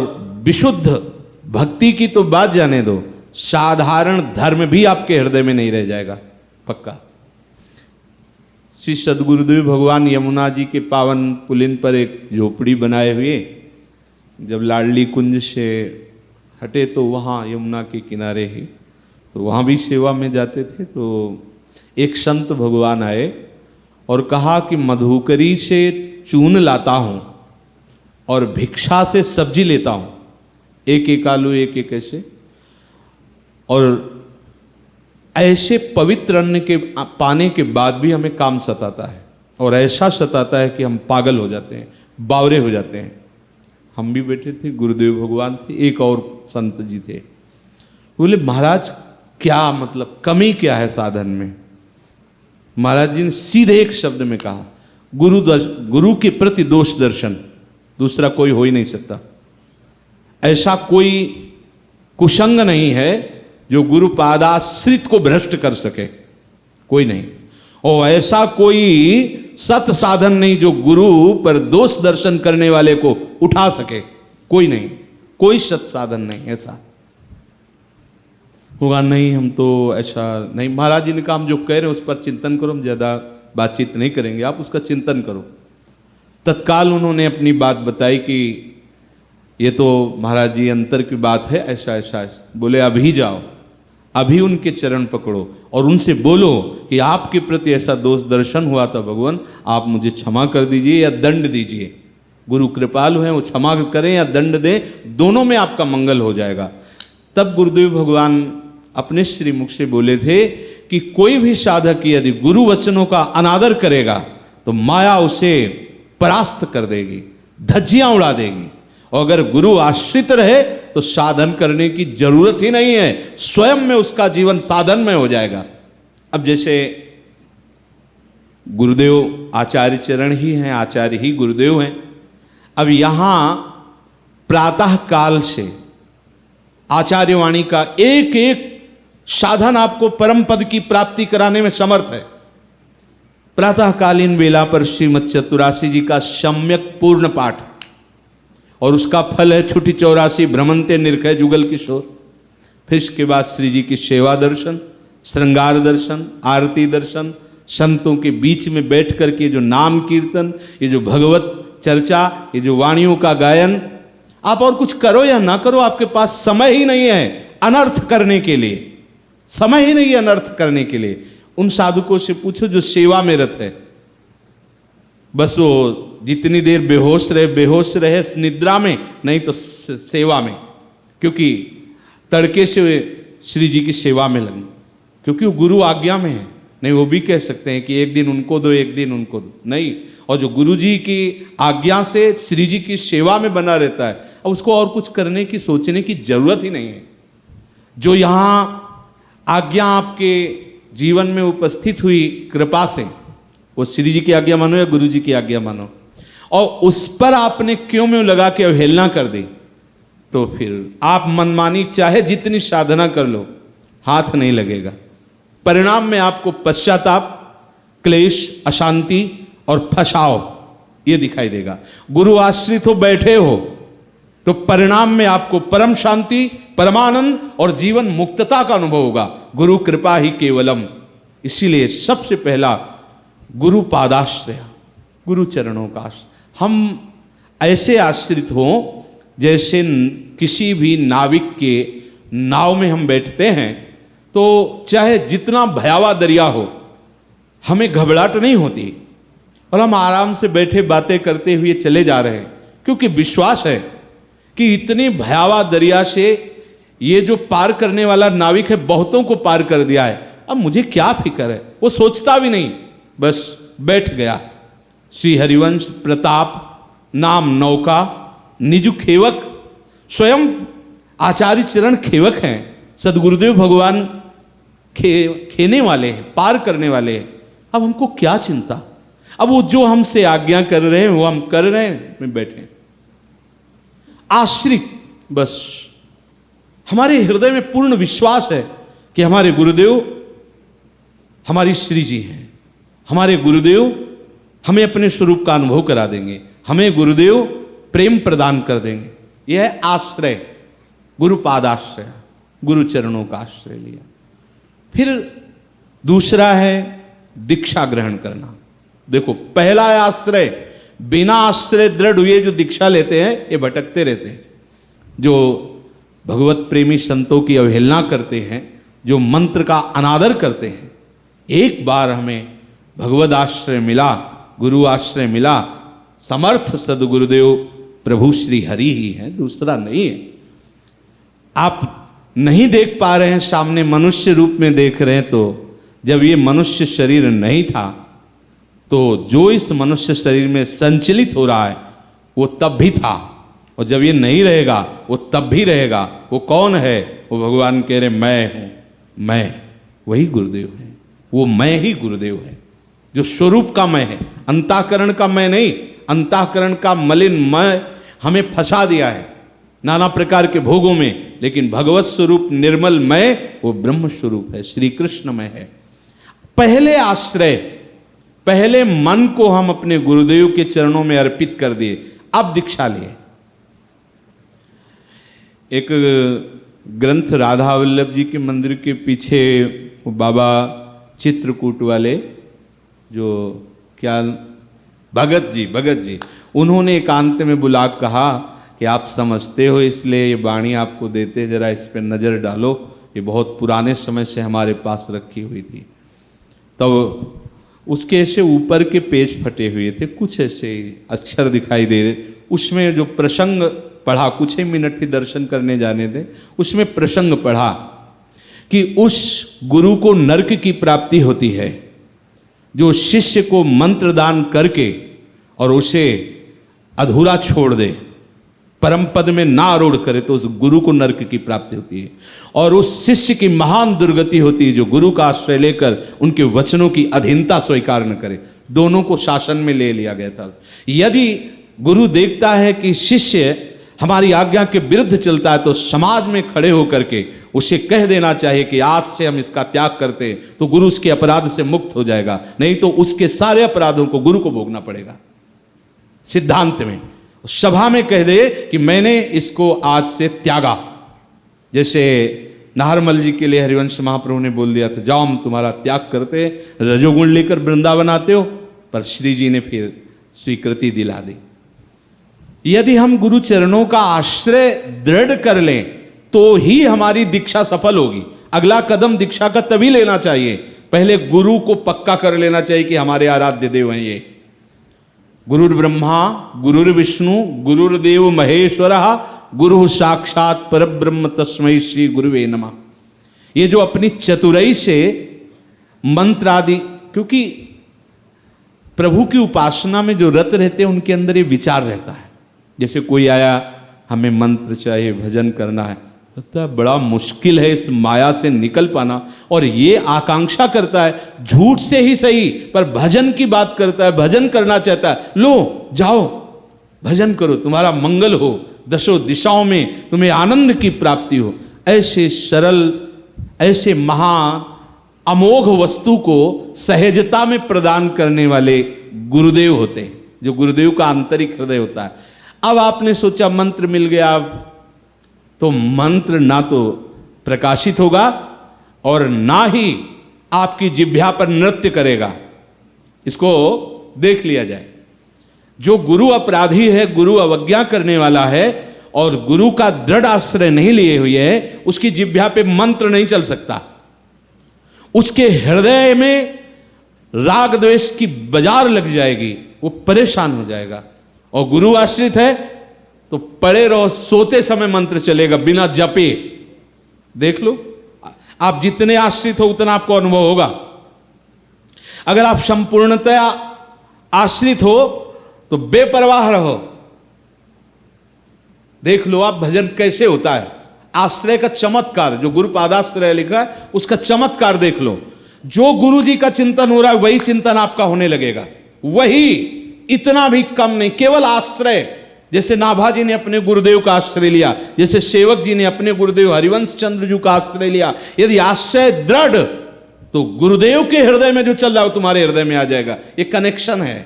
Speaker 2: विशुद्ध भक्ति की तो बात जाने दो, साधारण धर्म भी आपके हृदय में नहीं रह जाएगा, पक्का। श्री सदगुरुदेव भगवान यमुना जी के पावन पुलिन पर एक झोपड़ी बनाए हुए, जब लाडली कुंज से हटे तो वहाँ यमुना के किनारे ही, तो वहाँ भी सेवा में जाते थे। तो एक संत भगवान आए और कहा कि मधुकरी से चून लाता हूँ और भिक्षा से सब्जी लेता हूँ, एक एक आलू एक एक ऐसे, और ऐसे पवित्र अन्न के पाने के बाद भी हमें काम सताता है, और ऐसा सताता है कि हम पागल हो जाते हैं, बावरे हो जाते हैं। हम भी बैठे थे, गुरुदेव भगवान थे, एक और संत जी थे। बोले महाराज क्या मतलब कमी क्या है साधन में? महाराज जी ने सीधे एक शब्द में कहा, गुरु के प्रति दोष दर्शन, दूसरा कोई हो ही नहीं सकता। ऐसा कोई कुसंग नहीं है जो गुरु पादाश्रित को भ्रष्ट कर सके, कोई नहीं। और ऐसा कोई सत साधन नहीं जो गुरु पर दोष दर्शन करने वाले को उठा सके, कोई नहीं, कोई सत साधन नहीं। ऐसा होगा नहीं, हम तो ऐसा नहीं। महाराज जी ने कहा हम जो कह रहे हैं उस पर चिंतन करो, हम ज़्यादा बातचीत नहीं करेंगे, आप उसका चिंतन करो। तत्काल उन्होंने अपनी बात बताई कि ये तो महाराज जी अंतर की बात है, ऐसा ऐसा ऐसा। बोले अभी जाओ, अभी उनके चरण पकड़ो और उनसे बोलो कि आपके प्रति ऐसा दोष दर्शन हुआ था भगवान, आप मुझे क्षमा कर दीजिए या दंड दीजिए। गुरु कृपालु हैं, वो क्षमा करें या दंड दें, दोनों में आपका मंगल हो जाएगा। तब गुरुदेव भगवान अपने श्रीमुख से बोले थे कि कोई भी साधक यदि गुरु वचनों का अनादर करेगा तो माया उसे परास्त कर देगी, धज्जियां उड़ा देगी। और अगर गुरु आश्रित रहे तो साधन करने की जरूरत ही नहीं है, स्वयं में उसका जीवन साधन में हो जाएगा। अब जैसे गुरुदेव आचार्य चरण ही हैं, आचार्य ही गुरुदेव हैं। अब यहां प्रातः काल से आचार्यवाणी का एक एक साधन आपको परम पद की प्राप्ति कराने में समर्थ है। प्रातःकालीन वेला पर श्रीमद् चतुरासी जी का सम्यक पूर्ण पाठ, और उसका फल है छुटी 84 भ्रमंते निर्खय जुगल किशोर। फिर इसके बाद श्री जी की सेवा दर्शन, श्रृंगार दर्शन, आरती दर्शन, संतों के बीच में बैठ करके जो नाम कीर्तन, ये जो भगवत चर्चा, ये जो वाणियों का गायन, आप और कुछ करो या ना करो, आपके पास समय ही नहीं है अनर्थ करने के लिए, समय ही नहीं है अनर्थ करने के लिए। उन साधुकों से पूछो जो सेवा में रत है, बस वो जितनी देर बेहोश रहे निद्रा में, नहीं तो सेवा में, क्योंकि तड़के से श्री जी की सेवा में लगे, क्योंकि वो गुरु आज्ञा में है। नहीं वो भी कह सकते हैं कि एक दिन उनको दो, एक दिन उनको दो, नहीं। और जो गुरु जी की आज्ञा से श्री जी की सेवा में बना रहता है, अब उसको और कुछ करने की सोचने की जरूरत ही नहीं है। जो यहाँ आज्ञा आपके जीवन में उपस्थित हुई कृपा से, वो श्री जी की आज्ञा मानो या गुरु जी की आज्ञा मानो, और उस पर आपने क्यों में लगा के अवहेलना कर दी, तो फिर आप मनमानी चाहे जितनी साधना कर लो, हाथ नहीं लगेगा। परिणाम में आपको पश्चाताप, क्लेश, अशांति और फसाव ये दिखाई देगा। गुरु आश्रित हो, बैठे हो, तो परिणाम में आपको परम शांति, परमानंद और जीवन मुक्तता का अनुभव होगा। गुरु कृपा ही केवलम। इसीलिए सबसे पहला गुरु पादाश्रय, गुरु चरणों का हम ऐसे आश्रित हों जैसे किसी भी नाविक के नाव में हम बैठते हैं तो चाहे जितना भयावह दरिया हो हमें घबराहट नहीं होती और हम आराम से बैठे बातें करते हुए चले जा रहे हैं, क्योंकि विश्वास है कि इतनी भयावह दरिया से ये जो पार करने वाला नाविक है बहुतों को पार कर दिया है, अब मुझे क्या फिक्र है। वो सोचता भी नहीं, बस बैठ गया। श्री हरिवंश प्रताप नाम नौका निज खेवक, स्वयं आचार्य चरण खेवक हैं, सदगुरुदेव भगवान खेने वाले हैं, पार करने वाले हैं। अब हमको क्या चिंता, अब वो जो हमसे आज्ञा कर रहे हैं वो हम कर रहे हैं, में बैठे आश्रित। बस हमारे हृदय में पूर्ण विश्वास है कि हमारे गुरुदेव हमारी श्री जी हैं, हमारे गुरुदेव हमें अपने स्वरूप का अनुभव करा देंगे, हमें गुरुदेव प्रेम प्रदान कर देंगे। यह है आश्रय, गुरुपाद आश्रय, गुरु चरणों का आश्रय लिया। फिर दूसरा है दीक्षा ग्रहण करना। देखो, पहला है आश्रय, बिना आश्रय दृढ़ हुए जो दीक्षा लेते हैं ये भटकते रहते हैं। जो भगवत प्रेमी संतों की अवहेलना करते हैं, जो मंत्र का अनादर करते हैं, एक बार हमें भगवद आश्रय मिला, गुरु आश्रय मिला, समर्थ सदगुरुदेव प्रभु श्री हरि ही हैं, दूसरा नहीं है। आप नहीं देख पा रहे हैं, सामने मनुष्य रूप में देख रहे हैं, तो जब ये मनुष्य शरीर नहीं था तो जो इस मनुष्य शरीर में संचलित हो रहा है वो तब भी था, और जब ये नहीं रहेगा वो तब भी रहेगा। वो कौन है? वो भगवान कह रहे मैं हूं, मैं, वही गुरुदेव है। वो मैं ही गुरुदेव है, जो स्वरूप का मैं है, अंतःकरण का मैं नहीं। अंतःकरण का मलिन मैं हमें फंसा दिया है नाना प्रकार के भोगों में, लेकिन भगवत स्वरूप निर्मल मैं, वो ब्रह्म स्वरूप है, श्री कृष्ण में है। पहले आश्रय, पहले मन को हम अपने गुरुदेव के चरणों में अर्पित कर दिए, अब दीक्षा लिए। एक ग्रंथ राधा वल्लभ जी के मंदिर के पीछे वो बाबा चित्रकूट वाले, जो क्या भगत जी, उन्होंने एकांत में बुला कहा कि आप समझते हो इसलिए ये वाणी आपको देते, जरा इस पर नज़र डालो, ये बहुत पुराने समय से हमारे पास रखी हुई थी। तब उसके ऐसे ऊपर के पेज फटे हुए थे, कुछ ऐसे अक्षर दिखाई दे रहे, उसमें जो प्रसंग पढ़ा, कुछ ही मिनट ही दर्शन करने जाने थे, उसमें प्रसंग पढ़ा कि उस गुरु को नरक की प्राप्ति होती है जो शिष्य को मंत्र दान करके और उसे अधूरा छोड़ दे, परम पद में ना आरूढ़ करे, तो उस गुरु को नरक की प्राप्ति होती है। और उस शिष्य की महान दुर्गति होती है जो गुरु का आश्रय लेकर उनके वचनों की अधीनता स्वीकार न करे। दोनों को शासन में ले लिया गया था। यदि गुरु देखता है कि शिष्य हमारी आज्ञा के विरुद्ध चलता है तो समाज में खड़े होकर के उसे कह देना चाहिए कि आज से हम इसका त्याग करते हैं, तो गुरु उसके अपराध से मुक्त हो जाएगा, नहीं तो उसके सारे अपराधों को गुरु को भोगना पड़ेगा। सिद्धांत में सभा में कह दे कि मैंने इसको आज से त्यागा। जैसे नाहरमल जी के लिए हरिवंश महाप्रभु ने बोल दिया था, जाओ हम तुम्हारा त्याग करते, रजोगुण लेकर वृंदावन आते हो, पर श्री जी ने फिर स्वीकृति दिला दी। यदि हम गुरु चरणों का आश्रय दृढ़ कर लें तो ही हमारी दीक्षा सफल होगी। अगला कदम दीक्षा का तभी लेना चाहिए, पहले गुरु को पक्का कर लेना चाहिए कि हमारे आराध्य देव हैं ये। गुरुर् ब्रह्मा गुरुर्विष्णु गुरुर्देव महेश्वरः गुरु साक्षात परब्रह्म तस्मै श्री गुरुवे नमः। ये जो अपनी चतुराई से मंत्र आदि, क्योंकि प्रभु की उपासना में जो रत रहते हैं उनके अंदर ये विचार रहता है। जैसे कोई आया, हमें मंत्र चाहिए, भजन करना है, तो बड़ा मुश्किल है इस माया से निकल पाना, और ये आकांक्षा करता है, झूठ से ही सही पर भजन की बात करता है, भजन करना चाहता है, लो जाओ भजन करो, तुम्हारा मंगल हो, दशों दिशाओं में तुम्हें आनंद की प्राप्ति हो। ऐसे सरल, ऐसे महान अमोघ वस्तु को सहजता में प्रदान करने वाले गुरुदेव होते हैं, जो गुरुदेव का आंतरिक हृदय होता है। अब आपने सोचा मंत्र मिल गया, अब तो मंत्र ना तो प्रकाशित होगा और ना ही आपकी जिह्वा पर नृत्य करेगा। इसको देख लिया जाए। जो गुरु अपराधी है, गुरु अवज्ञा करने वाला है और गुरु का दृढ़ आश्रय नहीं लिए हुए है, उसकी जिह्वा पे मंत्र नहीं चल सकता। उसके हृदय में राग द्वेष की बाजार लग जाएगी, वो परेशान हो जाएगा। और गुरु आश्रित है तो पड़े रहो, सोते समय मंत्र चलेगा बिना जपे। देख लो, आप जितने आश्रित हो उतना आपको अनुभव होगा। अगर आप संपूर्णतया आश्रित हो तो बेपरवाह रहो। देख लो आप भजन कैसे होता है, आश्रय का चमत्कार, जो गुरु पादाश्रय लिखा है उसका चमत्कार देख लो। जो गुरु जी का चिंतन हो रहा है वही चिंतन आपका होने लगेगा, वही, इतना भी कम नहीं, केवल आश्रय। जैसे नाभाजी ने अपने गुरुदेव का आश्रय लिया, जैसे सेवक जी ने अपने गुरुदेव हरिवंश चंद्र जी का आश्रय लिया। यदि आश्रय दृढ़ तो गुरुदेव के हृदय में जो चल रहा है तुम्हारे हृदय में आ जाएगा। ये कनेक्शन है।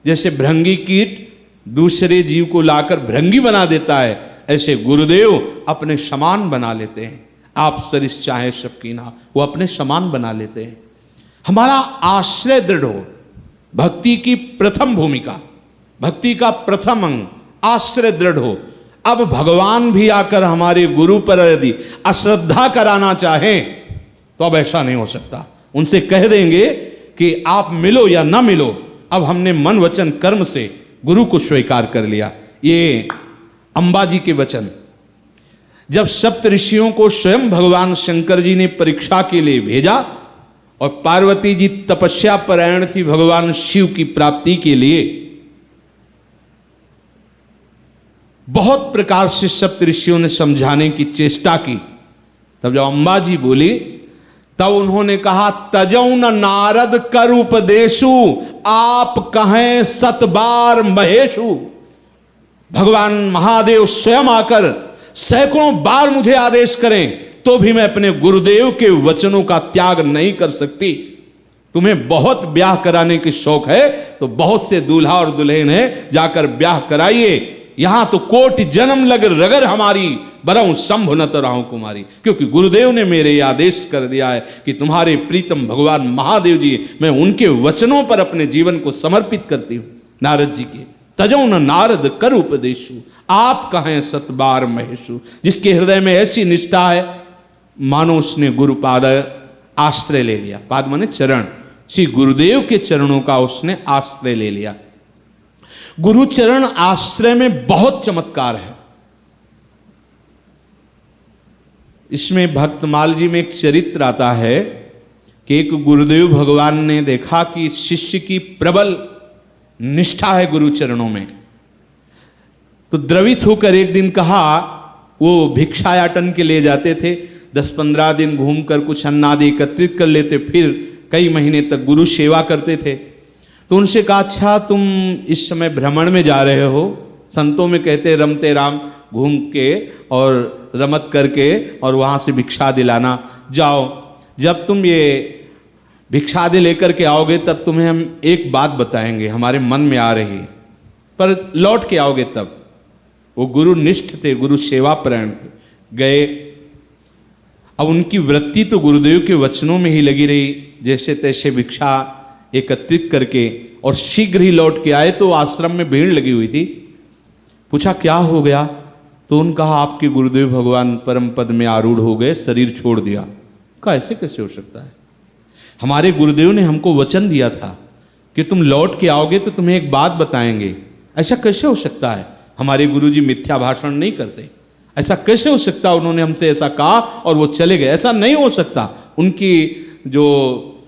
Speaker 2: जैसे भृंगी कीट दूसरे जीव को लाकर भृंगी बना देता है, ऐसे गुरुदेव अपने समान बना लेते हैं। आप सरिस चाहे सबकी ना, वो अपने समान बना लेते हैं। हमारा आश्रय दृढ़ हो, भक्ति की प्रथम भूमिका, भक्ति का प्रथम अंग आश्रय दृढ़ हो। अब भगवान भी आकर हमारे गुरु पर यदि अश्रद्धा कराना चाहें तो अब ऐसा नहीं हो सकता। उनसे कह देंगे कि आप मिलो या ना मिलो, अब हमने मन वचन कर्म से गुरु को स्वीकार कर लिया। ये अंबाजी के वचन। जब सप्त ऋषियों को स्वयं भगवान शंकर जी ने परीक्षा के लिए भेजा और पार्वती जी तपस्या परायण थी भगवान शिव की प्राप्ति के लिए, बहुत प्रकार से सप्त ऋषियों ने समझाने की चेष्टा की। तब जब अंबाजी बोली तब उन्होंने कहा, तजौ न नारद कर उपदेशु, आप कहें सत बार महेशु। भगवान महादेव स्वयं आकर सैकड़ों बार मुझे आदेश करें तो भी मैं अपने गुरुदेव के वचनों का त्याग नहीं कर सकती। तुम्हें बहुत ब्याह कराने की शौक है तो बहुत से दूल्हा और दुल्हन है, जाकर ब्याह कराइए। यहां तो कोटि जन्म लग रगर हमारी, बरऊं शंभु न तराहूं कुमारी। क्योंकि गुरुदेव ने मेरे ये आदेश कर दिया है कि तुम्हारे प्रीतम भगवान महादेव जी, मैं उनके वचनों पर अपने जीवन को समर्पित करती हूं। नारद जी के तजौ न नारद कर उपदेशु, आप कहें सतबार महेशु। जिसके हृदय में ऐसी निष्ठा है मानो उसने गुरुपाद आश्रय ले लिया। पाद माने चरण, श्री गुरुदेव के चरणों का उसने आश्रय ले लिया। गुरुचरण आश्रय में बहुत चमत्कार है। इसमें भक्तमाल जी में एक चरित्र आता है कि एक गुरुदेव भगवान ने देखा कि शिष्य की प्रबल निष्ठा है गुरुचरणों में, तो द्रवित होकर एक दिन कहा, वो भिक्षायाटन के लिए जाते थे, 10-15 दिन घूमकर कुछ अन्नादि एकत्रित कर लेते, फिर कई महीने तक गुरु सेवा करते थे। तो उनसे कहा, अच्छा तुम इस समय भ्रमण में जा रहे हो, संतों में कहते रमते राम, घूम के और रमत करके और वहाँ से भिक्षा दिलाना, जाओ। जब तुम ये भिक्षादि लेकर के आओगे तब तुम्हें हम एक बात बताएंगे, हमारे मन में आ रही, पर लौट के आओगे तब। वो गुरु निष्ठ थे, गुरु सेवा परायण थे, गए। अब उनकी वृत्ति तो गुरुदेव के वचनों में ही लगी रही, जैसे तैसे भिक्षा एकत्रित करके, और शीघ्र ही लौट के आए तो आश्रम में भीड़ लगी हुई थी। पूछा क्या हो गया? तो उन्होंने कहा, आपके गुरुदेव भगवान परम पद में आरूढ़ हो गए, शरीर छोड़ दिया। कहा ऐसे कैसे हो सकता है? हमारे गुरुदेव ने हमको वचन दिया था कि तुम लौट के आओगे तो तुम्हें एक बात बताएंगे। ऐसा कैसे हो सकता है? हमारे गुरुजी मिथ्या भाषण नहीं करते। ऐसा कैसे हो सकता? उन्होंने हमसे ऐसा कहा और वो चले गए। ऐसा नहीं हो सकता। उनकी जो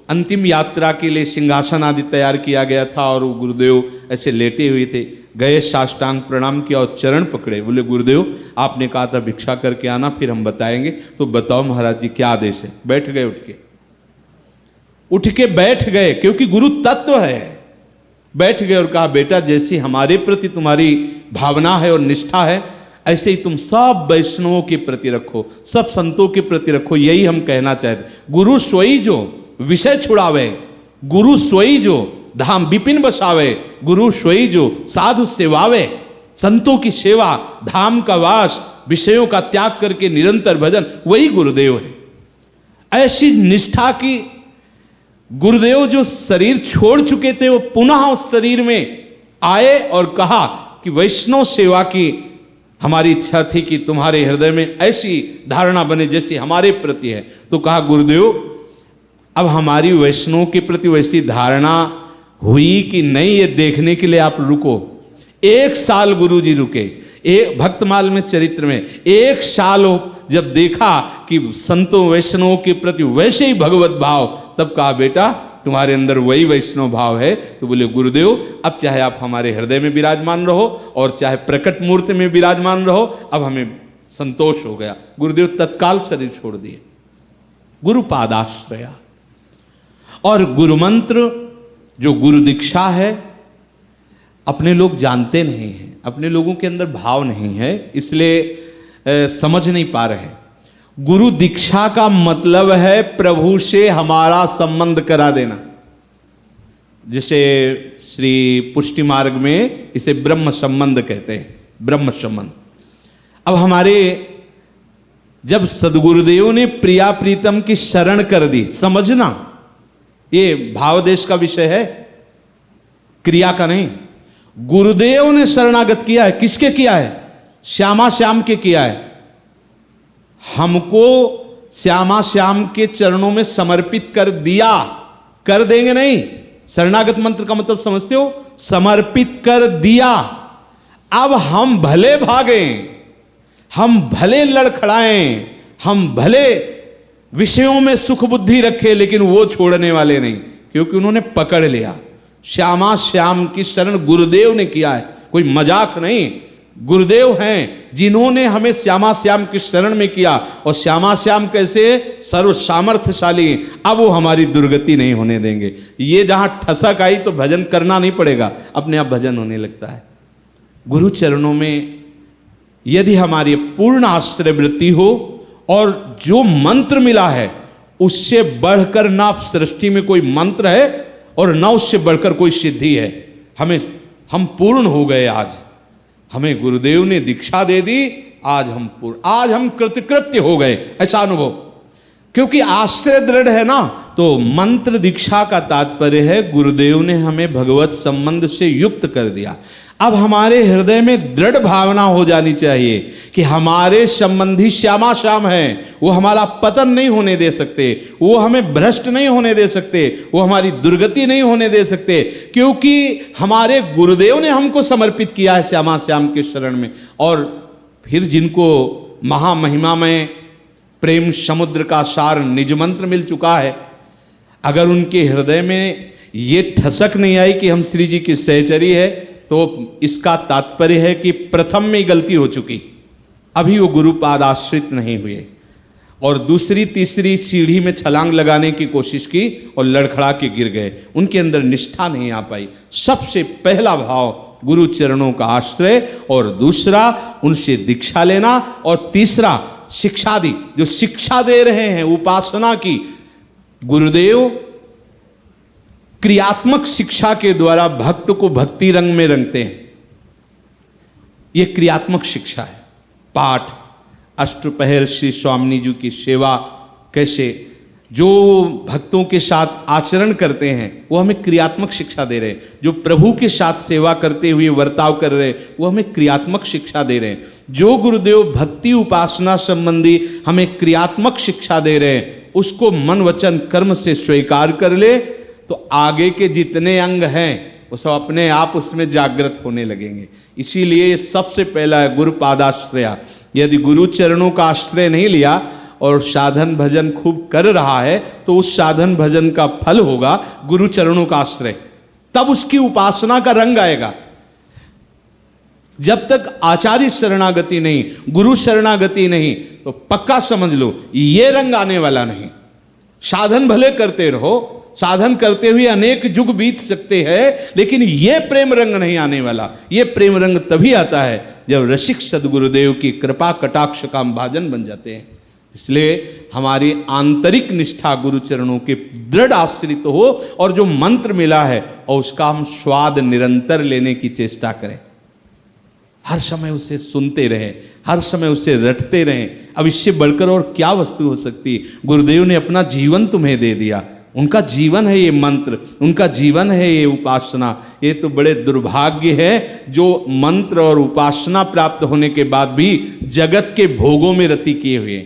Speaker 2: अंतिम यात्रा के लिए सिंहासन आदि तैयार किया गया था और वो गुरुदेव ऐसे लेटे हुए थे, गए, साष्टांग प्रणाम किया और चरण पकड़े। बोले गुरुदेव आपने कहा था भिक्षा करके आना, फिर हम बताएंगे। तो बताओ महाराज जी क्या आदेश है? बैठ गए, उठ के बैठ गए, क्योंकि गुरु तत्व है। बैठ गए और कहा, बेटा जैसी हमारे प्रति तुम्हारी भावना है और निष्ठा है, ऐसे ही तुम सब वैष्णवों के प्रति रखो, सब संतों के प्रति रखो। यही हम कहना चाहते। गुरु सोई जो विषय छुड़ावे, गुरु सोई जो धाम विपिन बसावे, गुरु सोई जो साधु सेवावे। संतों की सेवा, धाम का वास, विषयों का त्याग करके निरंतर भजन, वही गुरुदेव है। ऐसी निष्ठा की गुरुदेव जो शरीर छोड़ चुके थे, वो पुनः उस शरीर में आए और कहा कि वैष्णव सेवा की हमारी इच्छा थी कि तुम्हारे हृदय में ऐसी धारणा बने जैसी हमारे प्रति है। तो कहा गुरुदेव अब हमारी वैष्णव के प्रति वैसी धारणा हुई कि नहीं, ये देखने के लिए आप रुको। 1 साल गुरुजी रुके, एक भक्तमाल में चरित्र में 1 साल जब देखा कि संतों वैष्णवों के प्रति वैसे ही भगवत भाव, तब कहा बेटा तुम्हारे अंदर वही वैष्णव भाव है। तो बोले गुरुदेव अब चाहे आप हमारे हृदय में विराजमान रहो और चाहे प्रकट मूर्ति में विराजमान रहो, अब हमें संतोष हो गया। गुरुदेव तत्काल शरीर छोड़ दिए। गुरु पादाश्रया और गुरु मंत्र जो गुरु दीक्षा है अपने लोग जानते नहीं हैं, अपने लोगों के अंदर भाव नहीं है, इसलिए समझ नहीं पा रहे। गुरु दीक्षा का मतलब है प्रभु से हमारा संबंध करा देना। जिसे श्री पुष्टि मार्ग में इसे ब्रह्म संबंध कहते हैं, ब्रह्म संबंध। अब हमारे जब सदगुरुदेव ने प्रिया प्रीतम की शरण कर दी, समझना ये भावदेश का विषय है, क्रिया का नहीं। गुरुदेव ने शरणागत किया है, किसके किया है? श्यामा श्याम के किया है। हमको श्यामा श्याम के चरणों में समर्पित कर दिया, कर देंगे नहीं। शरणागत मंत्र का मतलब समझते हो? समर्पित कर दिया। अब हम भले भागें, हम भले लड़खड़ाएं, हम भले विषयों में सुख बुद्धि रखें, लेकिन वो छोड़ने वाले नहीं, क्योंकि उन्होंने पकड़ लिया। श्यामा श्याम की शरण गुरुदेव ने किया है, कोई मजाक नहीं। गुरुदेव हैं जिन्होंने हमें श्यामा श्याम की शरण में किया, और श्यामा श्याम कैसे? सर्व सामर्थ्यशाली। अब वो हमारी दुर्गति नहीं होने देंगे। ये जहां ठसक आई तो भजन करना नहीं पड़ेगा, अपने आप भजन होने लगता है। गुरु चरणों में यदि हमारी पूर्ण आश्रय वृत्ति हो और जो मंत्र मिला है उससे बढ़कर ना सृष्टि में कोई मंत्र है और ना उससे बढ़कर कोई सिद्धि है। हम पूर्ण हो गए। आज हमें गुरुदेव ने दीक्षा दे दी, आज हम कृतकृत्य हो गए, ऐसा अनुभव। क्योंकि आश्रय दृढ़ है ना, तो मंत्र दीक्षा का तात्पर्य है गुरुदेव ने हमें भगवत संबंध से युक्त कर दिया। अब हमारे हृदय में दृढ़ भावना हो जानी चाहिए कि हमारे संबंधी श्यामा श्याम हैं, वो हमारा पतन नहीं होने दे सकते, वो हमें भ्रष्ट नहीं होने दे सकते, वो हमारी दुर्गति नहीं होने दे सकते, क्योंकि हमारे गुरुदेव ने हमको समर्पित किया है श्यामा श्याम के शरण में। और फिर जिनको महामहिमामय प्रेम समुद्र का सार निज मंत्र मिल चुका है, अगर उनके हृदय में ये ठसक नहीं आई कि हम श्री जी की सहचरी है, तो इसका तात्पर्य है कि प्रथम में गलती हो चुकी, अभी वो गुरुपाद आश्रित नहीं हुए, और दूसरी तीसरी सीढ़ी में छलांग लगाने की कोशिश की और लड़खड़ा के गिर गए। उनके अंदर निष्ठा नहीं आ पाई। सबसे पहला भाव गुरु चरणों का आश्रय, और दूसरा उनसे दीक्षा लेना, और तीसरा शिक्षा दी, जो शिक्षा दे रहे हैं उपासना की। गुरुदेव क्रियात्मक शिक्षा के द्वारा भक्त को भक्ति रंग में रंगते हैं। यह क्रियात्मक शिक्षा है। पाठ, अष्टप्रहर श्री स्वामी जी की सेवा, कैसे जो भक्तों के साथ आचरण करते हैं वो हमें क्रियात्मक शिक्षा दे रहे हैं। जो प्रभु के साथ सेवा करते हुए वर्ताव कर रहे हैं वो हमें क्रियात्मक शिक्षा दे रहे हैं। जो गुरुदेव भक्ति उपासना संबंधी हमें क्रियात्मक शिक्षा दे रहे हैं, उसको मन वचन कर्म से स्वीकार कर ले, तो आगे के जितने अंग हैं वो सब अपने आप उसमें जागृत होने लगेंगे। इसीलिए सबसे पहला है गुरु पादाश्रया। यदि गुरु चरणों का आश्रय नहीं लिया और साधन भजन खूब कर रहा है, तो उस साधन भजन का फल होगा गुरु चरणों का आश्रय, तब उसकी उपासना का रंग आएगा। जब तक आचार्य शरणागति नहीं, गुरु शरणागति नहीं, तो पक्का समझ लो ये रंग आने वाला नहीं। साधन भले करते रहो, साधन करते हुए अनेक युग बीत सकते हैं, लेकिन ये प्रेम रंग नहीं आने वाला। ये प्रेम रंग तभी आता है जब रसिक सदगुरुदेव की कृपा कटाक्ष का भाजन बन जाते हैं। इसलिए हमारी आंतरिक निष्ठा गुरु चरणों के दृढ़ आश्रित हो, और जो मंत्र मिला है और उसका हम स्वाद निरंतर लेने की चेष्टा करें। हर समय उसे सुनते रहें, हर समय उसे रटते रहें। अब इससे बढ़कर और क्या वस्तु हो सकती है? गुरुदेव ने अपना जीवन तुम्हें दे दिया, उनका जीवन है ये मंत्र, उनका जीवन है ये उपासना। ये तो बड़े दुर्भाग्य है जो मंत्र और उपासना प्राप्त होने के बाद भी जगत के भोगों में रति किए हुए।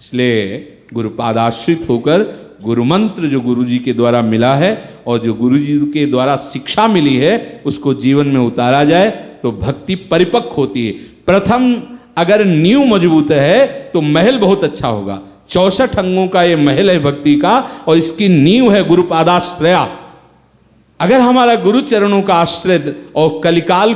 Speaker 2: इसलिए गुरुपाद आश्रित होकर गुरु मंत्र जो गुरु जी के द्वारा मिला है और जो गुरु जी के द्वारा शिक्षा मिली है उसको जीवन में उतारा जाए तो भक्ति परिपक्व होती है। प्रथम अगर नींव मजबूत है तो महल बहुत अच्छा होगा। 64 अंगों का ये महल है भक्ति का और इसकी नींव है गुरुपादाश्रया। अगर हमारा गुरु चरणों का आश्रय और कलिकाल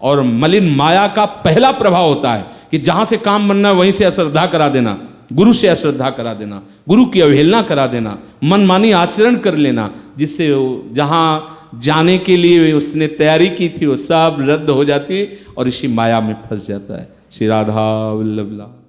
Speaker 2: और मलिन माया का पहला प्रभाव होता है कि जहां से काम बनना वहीं से अश्रद्धा करा देना, गुरु से अश्रद्धा करा देना, गुरु की अवहेलना करा देना, मनमानी आचरण कर लेना, जिससे जहां जाने के लिए उसने तैयारी की थी वो सब रद्द हो जाती है और इसी माया में फंस जाता है। श्री राधा वल्लभ।